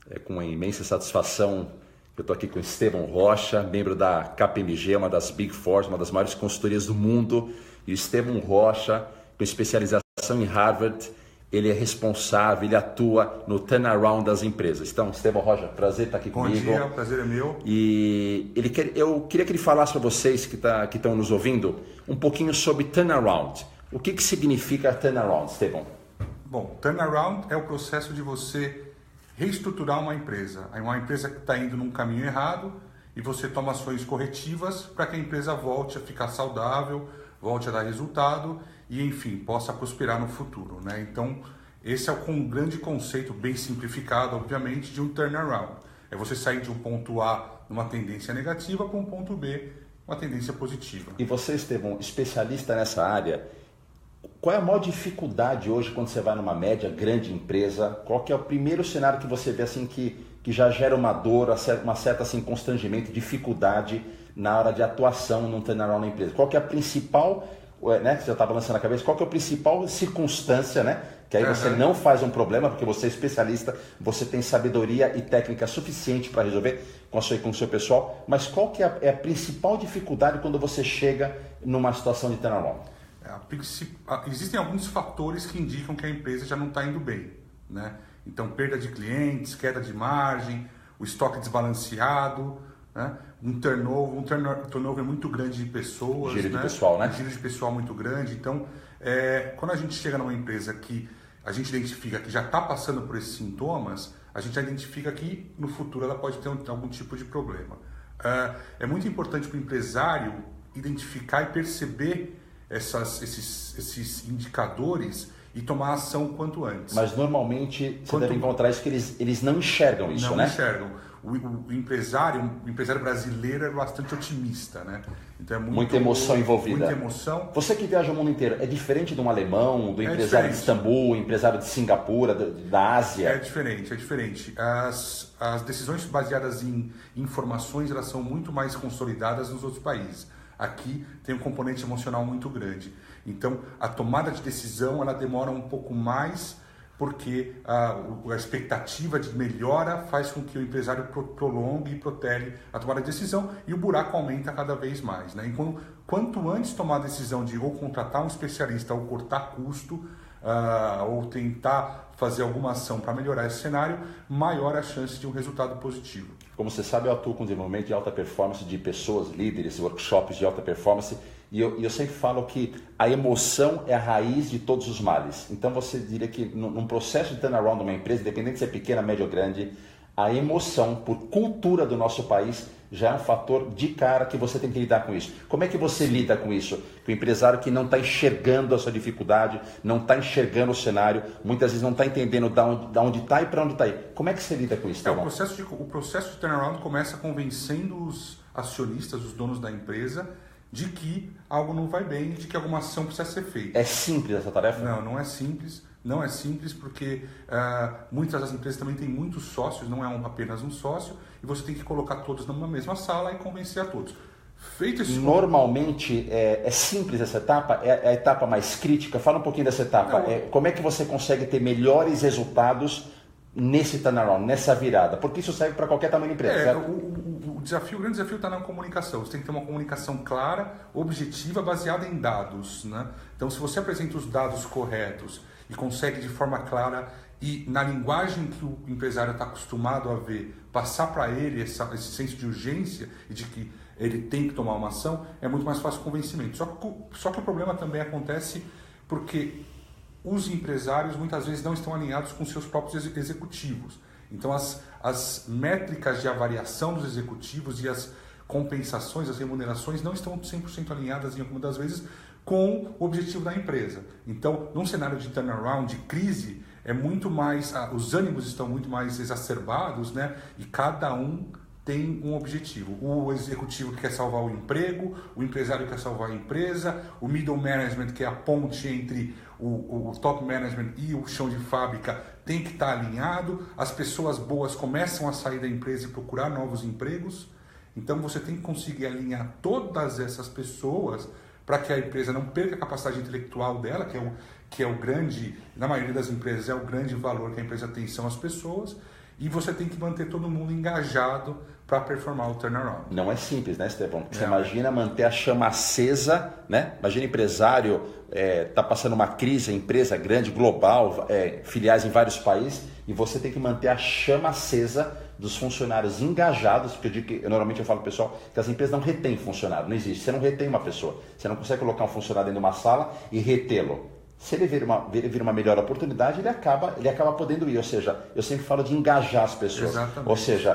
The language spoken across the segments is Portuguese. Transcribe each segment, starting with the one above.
É com imensa satisfação que eu estou aqui com o Estevão Rocha, membro da KPMG, uma das Big Four, uma das maiores consultorias do mundo. E o Estevão Rocha, com especialização em Harvard, ele é responsável, ele atua no turnaround das empresas. Então, Estevão Rocha, prazer estar aqui comigo. Bom dia, o prazer é meu. E eu queria que ele falasse para vocês que estão nos ouvindo um pouquinho sobre turnaround. O que significa turnaround, Estevão? Bom, turnaround é o processo de você reestruturar uma empresa. É uma empresa que está indo num caminho errado e você toma ações corretivas para que a empresa volte a ficar saudável, volte a dar resultado e, enfim, possa prosperar no futuro, né? Então, esse é um grande conceito, bem simplificado, obviamente, de um turnaround. É você sair de um ponto A numa tendência negativa para um ponto B, uma tendência positiva. E você, Estevão, especialista nessa área, qual é a maior dificuldade hoje quando você vai numa média, grande empresa? Qual que é o primeiro cenário que você vê assim que já gera uma dor, uma certa assim, constrangimento, dificuldade na hora de atuação num turnaround na empresa? Qual que é a principal, né, que você está balançando a cabeça, qual que é a principal circunstância, né? Que aí você não faz um problema, porque você é especialista, você tem sabedoria e técnica suficiente para resolver com o seu pessoal, mas qual que é a principal dificuldade quando você chega numa situação de turnaround? Existem alguns fatores que indicam que a empresa já não está indo bem, né? Então, perda de clientes, queda de margem, o estoque desbalanceado, né? Um turnover muito grande de pessoas. Giro de pessoal, né? Giro de pessoal muito grande. Então, quando a gente chega numa empresa que a gente identifica que já está passando por esses sintomas, a gente já identifica que no futuro ela pode ter algum tipo de problema. É muito importante para o empresário identificar e perceber esses indicadores e tomar ação o quanto antes. Mas normalmente você deve encontrar isso que eles não enxergam isso, né? Não enxergam. O empresário brasileiro é bastante otimista, né? Então muita emoção envolvida. Muita emoção. Você que viaja o mundo inteiro, é diferente de um alemão, do empresário de Istambul, empresário de Singapura, da Ásia? É diferente. As decisões baseadas em informações, elas são muito mais consolidadas nos outros países. Aqui tem um componente emocional muito grande. Então, a tomada de decisão ela demora um pouco mais porque a expectativa de melhora faz com que o empresário prolongue e protele a tomada de decisão e o buraco aumenta cada vez mais, né? Então, quanto antes tomar a decisão de ou contratar um especialista ou cortar custo ou tentar fazer alguma ação para melhorar esse cenário, maior a chance de um resultado positivo. Como você sabe, eu atuo com desenvolvimento de alta performance de pessoas, líderes, workshops de alta performance, e eu sempre falo que a emoção é a raiz de todos os males. Então você diria que num processo de turnaround de uma empresa, independente de ser pequena, média ou grande, a emoção, por cultura do nosso país, já é um fator de cara que você tem que lidar com isso. Como é que você lida com isso? Com o empresário que não está enxergando a sua dificuldade, não está enxergando o cenário, muitas vezes não está entendendo da onde está e para onde está aí. Como é que você lida com isso? O processo de turnaround começa convencendo os acionistas, os donos da empresa, de que algo não vai bem, de que alguma ação precisa ser feita. É simples essa tarefa? Não é simples. Não é simples porque muitas das empresas também têm muitos sócios, não é apenas um sócio, e você tem que colocar todos numa mesma sala e convencer a todos. Feito esse Normalmente é simples essa etapa? É a etapa mais crítica? Fala um pouquinho dessa etapa. Como é que você consegue ter melhores resultados nesse turnaround, nessa virada? Porque isso serve para qualquer tamanho de empresa, certo? O grande desafio está na comunicação. Você tem que ter uma comunicação clara, objetiva, baseada em dados, né? Então, se você apresenta os dados corretos e consegue de forma clara e na linguagem que o empresário está acostumado a ver, passar para ele esse senso de urgência e de que ele tem que tomar uma ação, é muito mais fácil o convencimento. Só que o problema também acontece porque os empresários muitas vezes não estão alinhados com seus próprios executivos. Então as métricas de avaliação dos executivos e as compensações, as remunerações não estão 100% alinhadas em algumas das vezes com o objetivo da empresa. Então, num cenário de turnaround, de crise, é muito mais, os ânimos estão muito mais exacerbados, né? E cada um tem um objetivo. O executivo que quer salvar o emprego, o empresário quer salvar a empresa, o middle management, que é a ponte entre o top management e o chão de fábrica, tem que estar alinhado, as pessoas boas começam a sair da empresa e procurar novos empregos. Então você tem que conseguir alinhar todas essas pessoas para que a empresa não perca a capacidade intelectual dela, que é o grande, na maioria das empresas, é o grande valor que a empresa tem, são as pessoas, E você tem que manter todo mundo engajado para performar o turnaround. Não é simples, né, Estevão? Você imagina manter a chama acesa, né? Imagina empresário, tá passando uma crise, empresa grande, global, filiais em vários países, e você tem que manter a chama acesa dos funcionários engajados, porque normalmente eu falo pro pessoal que as empresas não retêm funcionário, não existe. Você não retém uma pessoa, você não consegue colocar um funcionário dentro de uma sala e retê-lo. Se ele vir uma melhor oportunidade, ele acaba podendo ir. Ou seja, eu sempre falo de engajar as pessoas. Exatamente. Ou seja,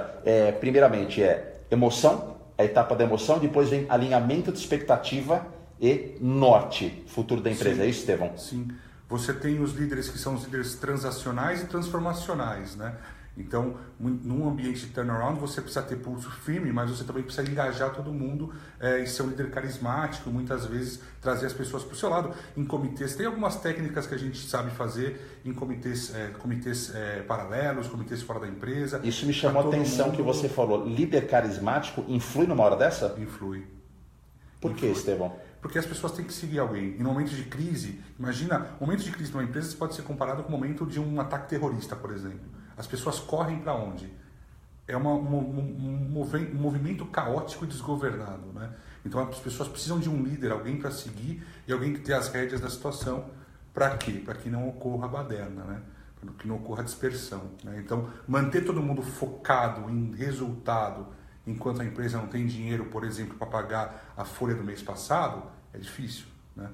primeiramente emoção, a etapa da emoção, depois vem alinhamento de expectativa e norte, futuro da empresa. Sim, é isso, Estevão? Sim. Você tem os líderes que são os líderes transacionais e transformacionais, né? Então, num ambiente de turnaround, você precisa ter pulso firme, mas você também precisa engajar todo mundo e ser um líder carismático, muitas vezes trazer as pessoas para o seu lado. Em comitês, tem algumas técnicas que a gente sabe fazer em comitês paralelos, comitês fora da empresa. Isso me chamou a atenção que você falou. Líder carismático influi numa hora dessa? Influi. Por que, Estevão? Porque as pessoas têm que seguir alguém. Em momentos de crise, imagina, momento de crise numa empresa pode ser comparado com o momento de um ataque terrorista, por exemplo. As pessoas correm para onde? É um movimento caótico e desgovernado, né? Então as pessoas precisam de um líder, alguém para seguir e alguém que tenha as rédeas da situação. Para quê? Para que não ocorra baderna, né? Para que não ocorra dispersão, né? Então manter todo mundo focado em resultado enquanto a empresa não tem dinheiro, por exemplo, para pagar a folha do mês passado, é difícil, né?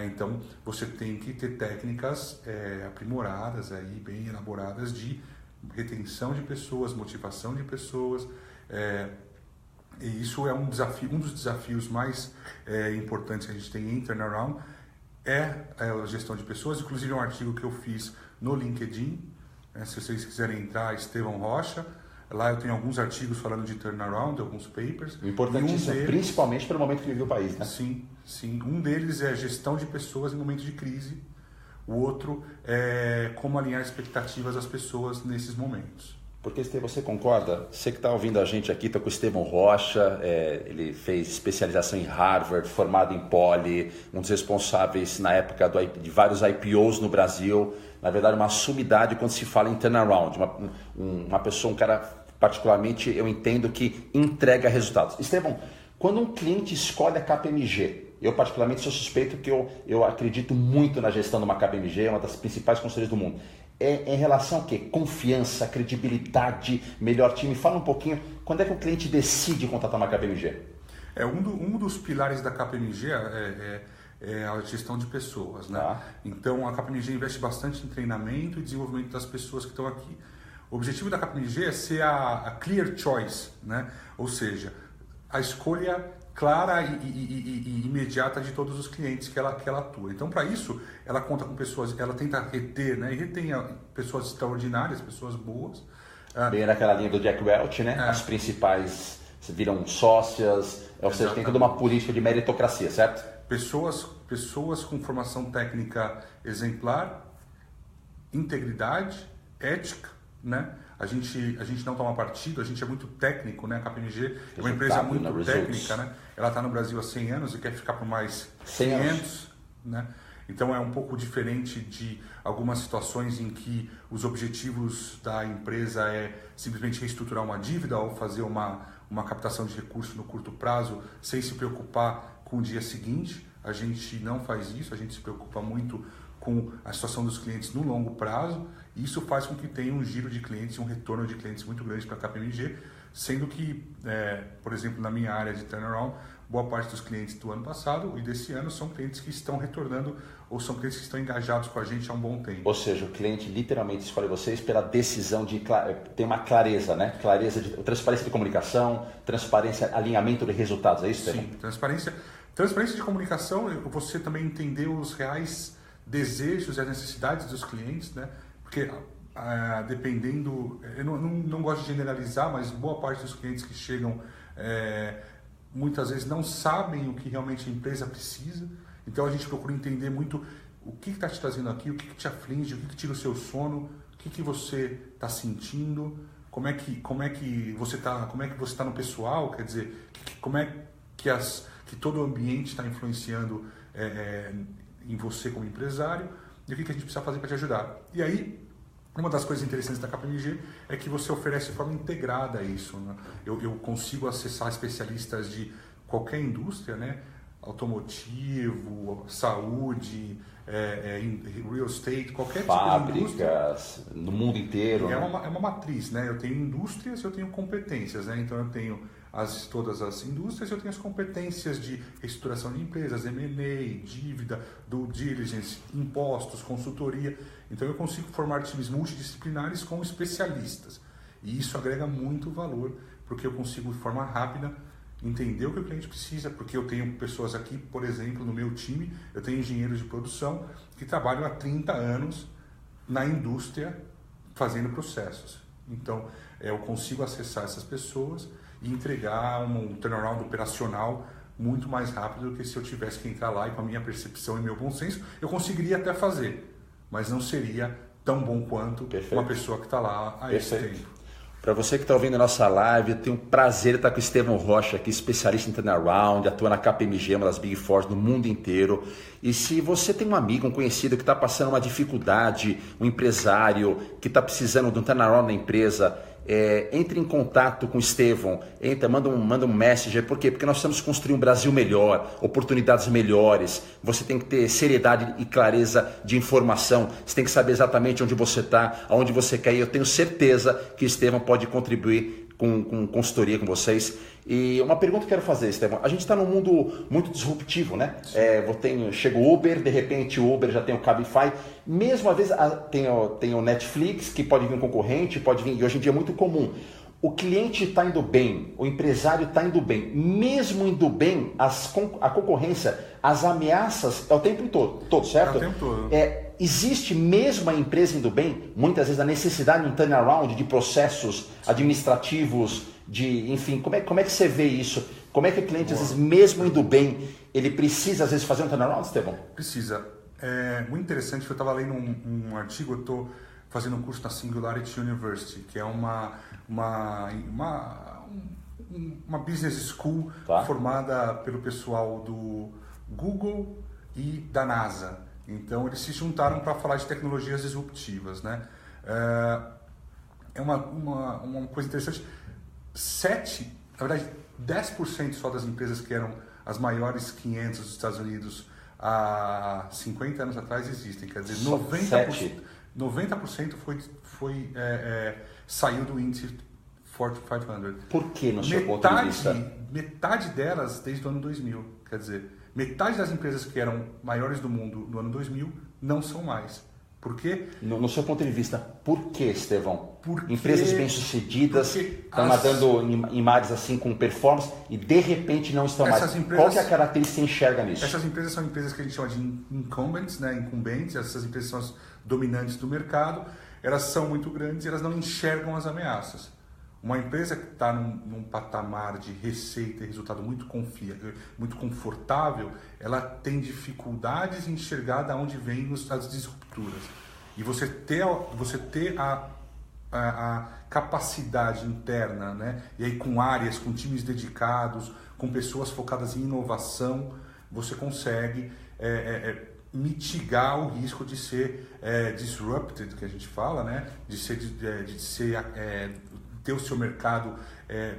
Então você tem que ter técnicas aprimoradas, aí, bem elaboradas de retenção de pessoas, motivação de pessoas, e isso é um dos desafios mais importantes que a gente tem em turnaround, a gestão de pessoas. Inclusive é um artigo que eu fiz no LinkedIn, se vocês quiserem entrar, Estevão Rocha. Lá eu tenho alguns artigos falando de turnaround, alguns papers. Importantíssimo, principalmente pelo momento que vive o país, né? Sim, sim. Um deles é a gestão de pessoas em momentos de crise. O outro é como alinhar expectativas das pessoas nesses momentos. Porque, Estevão, você concorda? Você que está ouvindo a gente aqui, está com o Estevão Rocha, ele fez especialização em Harvard, formado em Poli, um dos responsáveis na época de vários IPOs no Brasil, na verdade uma sumidade quando se fala em turnaround, uma pessoa, um cara particularmente, eu entendo que entrega resultados. Estevão, quando um cliente escolhe a KPMG, eu particularmente sou suspeito que eu acredito muito na gestão de uma KPMG, é uma das principais consultorias do mundo. Em relação a quê? Confiança, credibilidade, melhor time. Fala um pouquinho, quando é que o cliente decide contratar uma KPMG? Um dos pilares da KPMG é a gestão de pessoas, né? Tá. Então a KPMG investe bastante em treinamento e desenvolvimento das pessoas que estão aqui. O objetivo da KPMG é ser a clear choice, né? Ou seja, a escolha clara e imediata de todos os clientes que ela atua. Então, para isso, ela conta com pessoas, ela tenta reter, né? E retém pessoas extraordinárias, pessoas boas. Bem naquela linha do Jack Welch, né? As principais viram sócias, ou seja, tem toda uma política de meritocracia, certo? Pessoas com formação técnica exemplar, integridade, ética, né? A gente não toma partido, a gente é muito técnico, né? A KPMG é uma empresa muito técnica, né? Ela está no Brasil há 100 anos e quer ficar por mais 500, né? Então é um pouco diferente de algumas situações em que os objetivos da empresa é simplesmente reestruturar uma dívida ou fazer uma captação de recursos no curto prazo sem se preocupar com o dia seguinte. A gente não faz isso, a gente se preocupa muito com a situação dos clientes no longo prazo, e isso faz com que tenha um giro de clientes, um retorno de clientes muito grande para a KPMG, sendo que, por exemplo, na minha área de turnaround, boa parte dos clientes do ano passado e desse ano são clientes que estão retornando ou são clientes que estão engajados com a gente há um bom tempo. Ou seja, o cliente literalmente escolhe vocês pela decisão de ter uma clareza, né? Transparência de comunicação, transparência, alinhamento de resultados, é isso? Sim, transparência de comunicação, você também entender os reais desejos e as necessidades dos clientes, né? Porque dependendo, eu não gosto de generalizar, mas boa parte dos clientes que chegam muitas vezes não sabem o que realmente a empresa precisa. Então a gente procura entender muito o que está te trazendo aqui, o que te aflige, o que tira o seu sono, o que você está sentindo, como é que você está no pessoal, quer dizer, como é que todo o ambiente está influenciando em você como empresário, e o que a gente precisa fazer para te ajudar. E aí Uma das coisas interessantes da KPMG é que você oferece de forma integrada isso, né? Eu consigo acessar especialistas de qualquer indústria, né? Automotivo, saúde, real estate, qualquer tipo de indústria. Fábricas, no mundo inteiro. É uma matriz, né? Eu tenho indústrias e eu tenho competências, né? Então eu tenho todas as indústrias, eu tenho as competências de reestruturação de empresas, M&A, dívida, due diligence, impostos, consultoria. Então eu consigo formar times multidisciplinares com especialistas. E isso agrega muito valor, porque eu consigo de forma rápida entender o que o cliente precisa, porque eu tenho pessoas aqui, por exemplo, no meu time, eu tenho engenheiros de produção que trabalham há 30 anos na indústria fazendo processos. Então eu consigo acessar essas pessoas e entregar um turnaround operacional muito mais rápido do que se eu tivesse que entrar lá e com a minha percepção e meu bom senso, eu conseguiria até fazer, mas não seria tão bom quanto uma pessoa que está lá há esse tempo. Para você que está ouvindo a nossa live, eu tenho o prazer de estar com o Estevão Rocha aqui, especialista em turnaround, atua na KPMG, uma das Big Four do mundo inteiro. E se você tem um amigo, um conhecido que está passando uma dificuldade, um empresário que está precisando de um turnaround na empresa, entre em contato com o Estevão, manda um message. Por quê? Porque nós precisamos construir um Brasil melhor, oportunidades melhores. Você tem que ter seriedade e clareza de informação. Você tem que saber exatamente onde você está, aonde você quer ir. Eu tenho certeza que o Estevão pode contribuir com consultoria com vocês. E uma pergunta que eu quero fazer, Estevão. A gente está num mundo muito disruptivo, né? Chega o Uber, de repente o Uber já tem o Cabify. Mesmo às vezes tem o Netflix, que pode vir um concorrente, pode vir, e hoje em dia é muito comum. O cliente está indo bem, o empresário está indo bem. Mesmo indo bem, a concorrência, as ameaças é o tempo todo, certo? É o tempo todo. Existe mesmo a empresa indo bem, muitas vezes a necessidade de um turnaround de processos administrativos, enfim, como é que você vê isso? Como é que o cliente, às vezes, mesmo indo bem, ele precisa, às vezes, fazer um turnaround, Estevão? Precisa. É muito interessante, eu estava lendo um artigo, eu estou fazendo um curso na Singularity University, que é uma business school formada pelo pessoal do Google e da NASA. Então, eles se juntaram para falar de tecnologias disruptivas, né? É uma coisa interessante. 10% só das empresas que eram as maiores 500 dos Estados Unidos há 50 anos atrás existem. Quer dizer, 90% saiu do índice Fortune 500. Por que, no seu ponto de vista? Metade delas desde o ano 2000. Quer dizer, metade das empresas que eram maiores do mundo no ano 2000 não são mais. Por quê? No seu ponto de vista, por que, Estevão? Empresas bem-sucedidas estão nadando em mares assim com performance e de repente não estão mais. Qual que é a característica que você enxerga nisso? Essas empresas são empresas que a gente chama de incumbents, né? Incumbentes. Essas empresas são as dominantes do mercado. Elas são muito grandes e elas não enxergam as ameaças. Uma empresa que está num patamar de receita e resultado muito confortável, ela tem dificuldades em enxergar de onde vêm as disrupturas. E você ter a capacidade interna, né? E aí com áreas, com times dedicados, com pessoas focadas em inovação, você consegue mitigar o risco de ser disrupted, que a gente fala, né? Ter o seu mercado,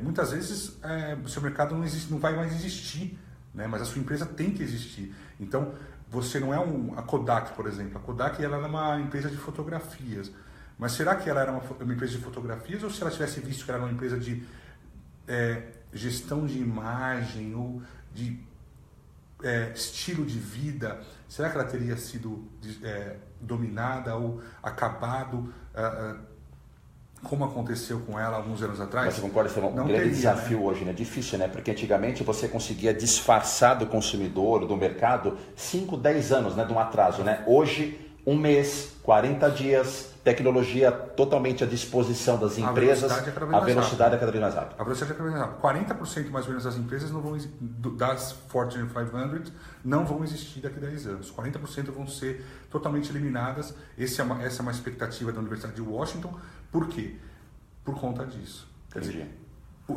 muitas vezes o seu mercado não vai mais existir, né? Mas a sua empresa tem que existir. Então, você não é a Kodak, por exemplo. A Kodak ela era uma empresa de fotografias. Mas será que ela era uma empresa de fotografias ou se ela tivesse visto que ela era uma empresa de gestão de imagem ou de estilo de vida, será que ela teria sido dominada ou acabado como aconteceu com ela alguns anos atrás? Mas você concorda que é um grande desafio, né? Hoje, né? Difícil, né? Porque antigamente você conseguia disfarçar do consumidor, do mercado, 5, 10 anos, né? De um atraso, né? Hoje, 1 mês, 40 dias, tecnologia totalmente à disposição das empresas. A velocidade é cada vez mais rápida. A velocidade é cada vez mais rápida. 40% mais ou menos das empresas das Fortune 500 não vão existir daqui a 10 anos. 40% vão ser totalmente eliminadas. Essa é uma expectativa da Universidade de Washington. Por quê? Por conta disso. Quer dizer,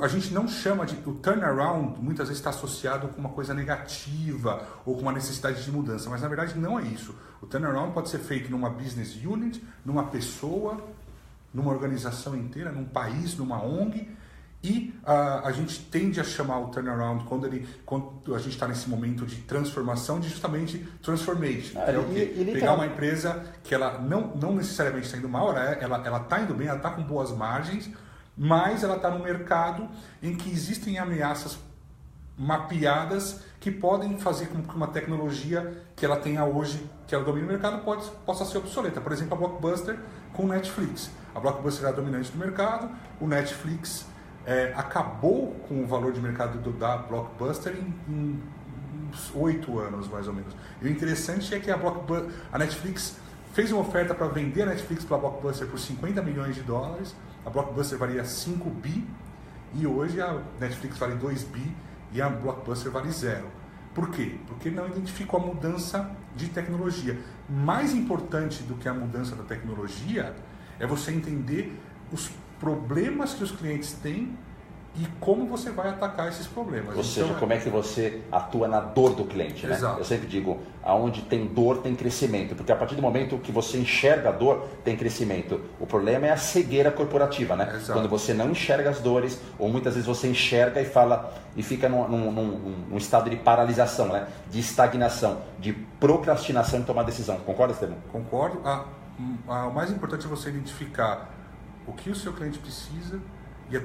a gente não chama de... O turnaround muitas vezes está associado com uma coisa negativa ou com uma necessidade de mudança, mas na verdade não é isso. O turnaround pode ser feito numa business unit, numa pessoa, numa organização inteira, num país, numa ONG, e a gente tende a chamar o turnaround quando a gente está nesse momento de transformação, de justamente transformation. Que é o quê? Pegar uma empresa que ela não necessariamente está indo mal, ela está indo bem, ela está com boas margens, mas ela está num mercado em que existem ameaças mapeadas que podem fazer com que uma tecnologia que ela tenha hoje, que ela domina o mercado, possa ser obsoleta. Por exemplo, a Blockbuster com o Netflix. A Blockbuster era dominante do mercado, o Netflix acabou com o valor de mercado da Blockbuster em 8 anos, mais ou menos. E o interessante é que a Netflix fez uma oferta para vender a Netflix para a Blockbuster por $50 milhões. A Blockbuster valia 5 bi e hoje a Netflix vale 2 bi e a Blockbuster vale 0. Por quê? Porque não identificou a mudança de tecnologia. Mais importante do que a mudança da tecnologia é você entender os problemas que os clientes têm e como você vai atacar esses problemas. Ou seja, como é que você atua na dor do cliente, né? Exato. Eu sempre digo, aonde tem dor tem crescimento, porque a partir do momento que você enxerga a dor, tem crescimento. O problema é a cegueira corporativa, né? Exato. Quando você não enxerga as dores, ou muitas vezes você enxerga e fala e fica num estado de paralisação, né? De estagnação, de procrastinação em tomar decisão. Concorda, Esteban? Concordo. O mais importante é você identificar o que o seu cliente precisa e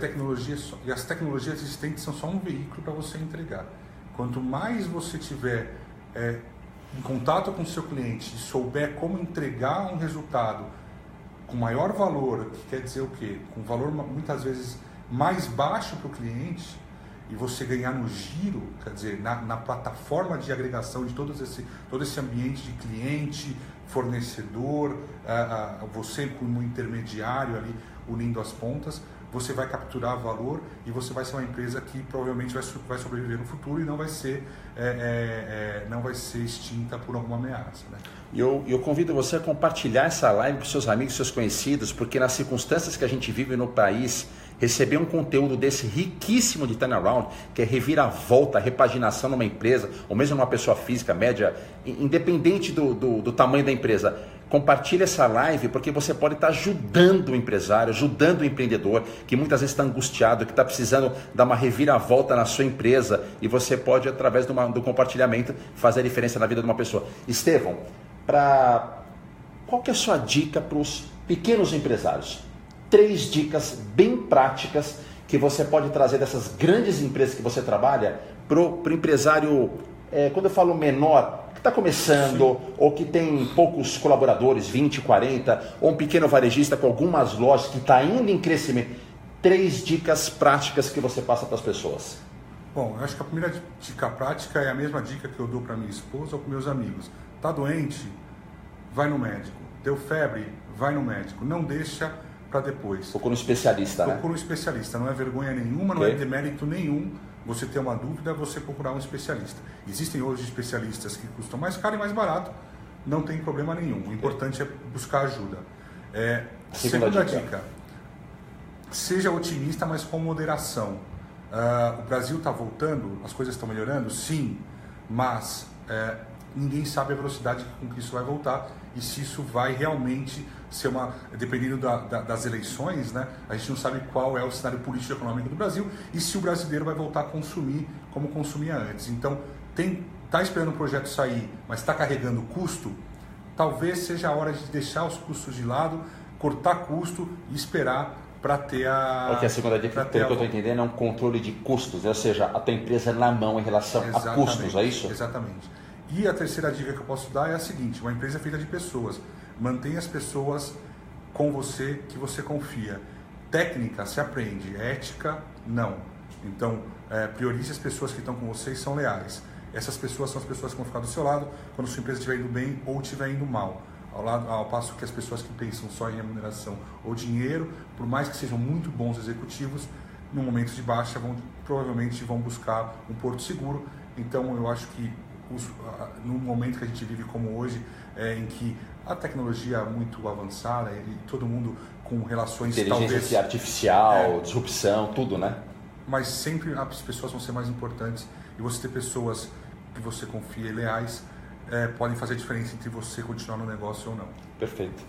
as tecnologias existentes são só um veículo para você entregar. Quanto mais você tiver em contato com o seu cliente e souber como entregar um resultado com maior valor, que quer dizer o quê? Com valor muitas vezes mais baixo para o cliente, e você ganhar no giro, quer dizer, na plataforma de agregação de todo esse ambiente de cliente, fornecedor, você como intermediário ali, unindo as pontas, você vai capturar valor e você vai ser uma empresa que provavelmente vai sobreviver no futuro e não vai ser extinta por alguma ameaça, né? Eu convido você a compartilhar essa live com seus amigos, seus conhecidos, porque nas circunstâncias que a gente vive no país, receber um conteúdo desse riquíssimo de turnaround, que é reviravolta, repaginação numa empresa, ou mesmo numa pessoa física, média, independente do tamanho da empresa, compartilhe essa live, porque você pode estar ajudando o empresário, ajudando o empreendedor, que muitas vezes está angustiado, que está precisando dar uma reviravolta na sua empresa, e você pode, através do compartilhamento, fazer a diferença na vida de uma pessoa. Estevão, qual que é a sua dica para os pequenos empresários? 3 dicas bem práticas que você pode trazer dessas grandes empresas que você trabalha para o empresário, quando eu falo menor, que está começando, sim, ou que tem poucos colaboradores, 20, 40, ou um pequeno varejista com algumas lojas que está indo em crescimento. 3 dicas práticas que você passa para as pessoas. Bom, eu acho que a primeira dica prática é a mesma dica que eu dou para minha esposa ou para meus amigos. Está doente? Vai no médico. Deu febre? Vai no médico. Não deixa para depois. Procura um especialista, né? Procura um especialista. Não é vergonha nenhuma, não é demérito nenhum você ter uma dúvida, você procurar um especialista. Existem hoje especialistas que custam mais caro e mais barato. Não tem problema nenhum. O importante é buscar ajuda. Segunda dica. Seja otimista, mas com moderação. O Brasil está voltando, as coisas estão melhorando? Sim, mas ninguém sabe a velocidade com que isso vai voltar e se isso vai realmente ser dependendo das eleições, né? A gente não sabe qual é o cenário político e econômico do Brasil e se o brasileiro vai voltar a consumir como consumia antes. Então, está esperando o projeto sair, mas está carregando custo, talvez seja a hora de deixar os custos de lado, cortar custo e esperar para ter a segunda dica, pelo que eu estou entendendo, é um controle de custos, ou seja, a tua empresa na mão em relação a custos, é isso? Exatamente. E a terceira dica que eu posso dar é a seguinte: uma empresa é feita de pessoas. Mantenha as pessoas com você que você confia. Técnica se aprende, ética não. Então, priorize as pessoas que estão com você e são leais. Essas pessoas são as pessoas que vão ficar do seu lado quando sua empresa estiver indo bem ou estiver indo mal. Ao passo que as pessoas que pensam só em remuneração ou dinheiro, por mais que sejam muito bons executivos, no momento de baixa provavelmente vão buscar um porto seguro. Então eu acho que no momento que a gente vive como hoje, em que a tecnologia é muito avançada e todo mundo com relações inteligência artificial, disrupção, tudo, né? mas sempre as pessoas vão ser mais importantes e você ter pessoas que você confia e leais podem fazer a diferença entre você continuar no negócio ou não. Perfeito.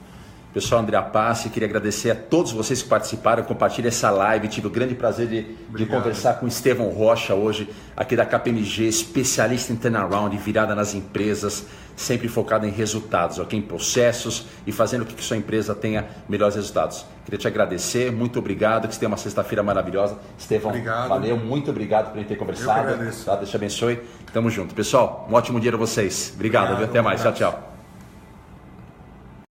Pessoal, André Passi, queria agradecer a todos vocês que participaram, compartilhem essa live. Tive o grande prazer de conversar com o Estevão Rocha hoje, aqui da KPMG, especialista em turnaround, virada nas empresas, sempre focado em resultados, ok? Em processos e fazendo com que sua empresa tenha melhores resultados. Queria te agradecer, muito obrigado, que você tenha uma sexta-feira maravilhosa. Estevão, valeu, muito obrigado por ter conversado. Eu que agradeço. Tá? Deus te abençoe. Tamo junto. Pessoal, um ótimo dia para vocês. Obrigado, até mais. Tchau, tchau.